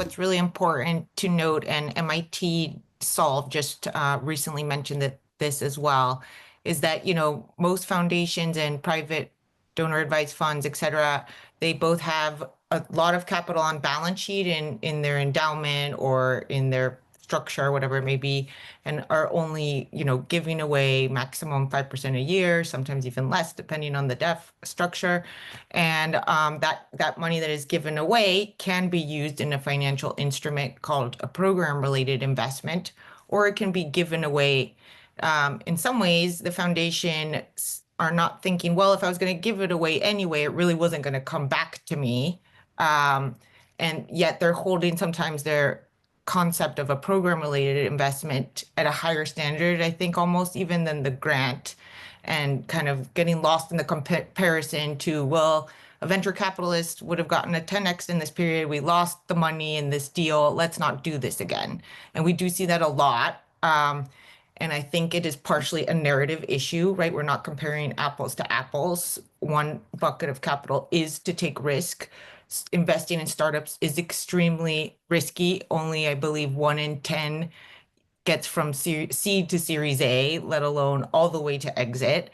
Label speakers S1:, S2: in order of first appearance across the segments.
S1: what's really important to note, and MIT Solve just recently mentioned that this as well, is that, most foundations and private donor advised funds, et cetera, they both have a lot of capital on balance sheet in their endowment or in their structure, whatever it may be, and are only, giving away maximum 5% a year, sometimes even less, depending on the def structure. And that money that is given away can be used in a financial instrument called a program-related investment, or it can be given away. In some ways, the foundation are not thinking, well, if I was going to give it away anyway, it really wasn't going to come back to me. And yet they're holding sometimes their concept of a program-related investment at a higher standard, I think, almost even than the grant, and kind of getting lost in the comparison to, well, a venture capitalist would have gotten a 10x in this period. We lost the money in this deal. Let's not do this again. And we do see that a lot. And I think it is partially a narrative issue, right? We're not comparing apples to apples. One bucket of capital is to take risk. Investing in startups is extremely risky. Only, I believe, 1 in 10 gets from seed to Series A, let alone all the way to exit.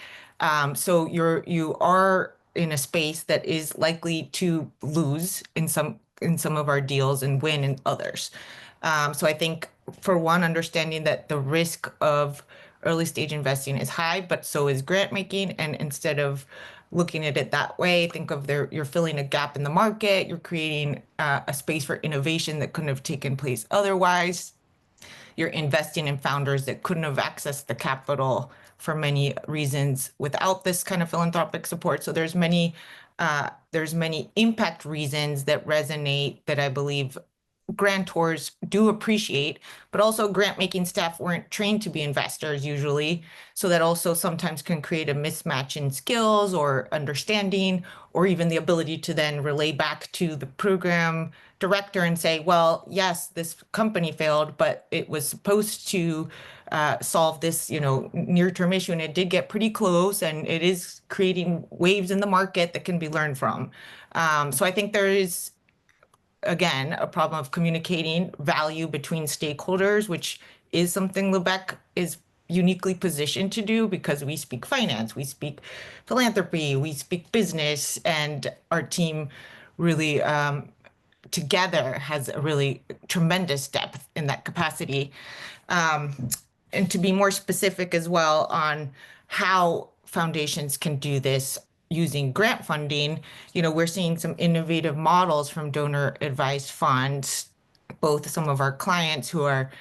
S1: So you are in a space that is likely to lose in some of our deals and win in others. So I think, for one, understanding that the risk of early stage investing is high, but so is grant making. And instead of looking at it that way, think of you're filling a gap in the market, you're creating a space for innovation that couldn't have taken place otherwise. You're investing in founders that couldn't have accessed the capital for many reasons without this kind of philanthropic support. So there's many impact reasons that resonate that I believe grantors do appreciate, but also grant making staff weren't trained to be investors usually. So that also sometimes can create a mismatch in skills or understanding, or even the ability to then relay back to the program director and say, well, yes, this company failed, but it was supposed to solve this, near-term issue, and it did get pretty close, and it is creating waves in the market that can be learned from. So I think there is, again, a problem of communicating value between stakeholders, which is something Lubeck is uniquely positioned to do, because we speak finance, we speak philanthropy, we speak business, and our team really together has a really tremendous depth in that capacity. And to be more specific as well on how foundations can do this using grant funding, we're seeing some innovative models from donor advised funds, both some of our clients who are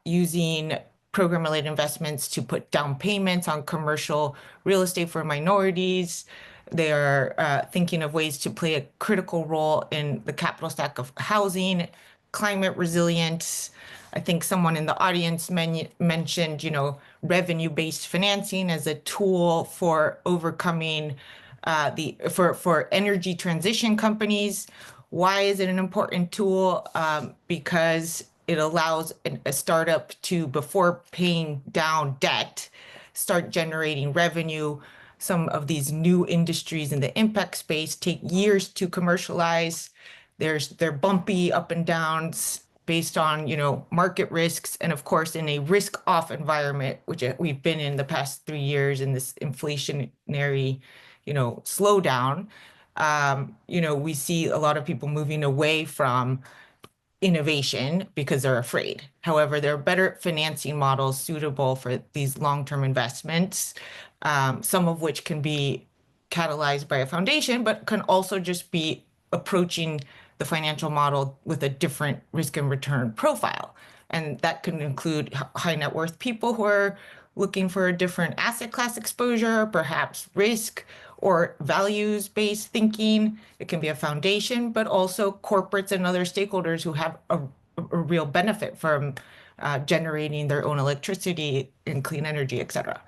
S1: using program-related investments to put down payments on commercial real estate for minorities. They are thinking of ways to play a critical role in the capital stack of housing, climate resilience. I think someone in the audience mentioned, revenue-based financing as a tool for overcoming for energy transition companies. Why is it an important tool? Because it allows a startup to, before paying down debt, start generating revenue. Some of these new industries in the impact space take years to commercialize. They're bumpy up and downs based on, market risks. And of course, in a risk-off environment, which we've been in the past 3 years in this inflationary, slowdown, we see a lot of people moving away from innovation because they're afraid. However, there are better financing models suitable for these long-term investments, some of which can be catalyzed by a foundation, but can also just be approaching the financial model with a different risk and return profile. And that can include high net worth people who are looking for a different asset class exposure, perhaps risk or values-based thinking. It can be a foundation, but also corporates and other stakeholders who have a real benefit from generating their own electricity and clean energy, et cetera.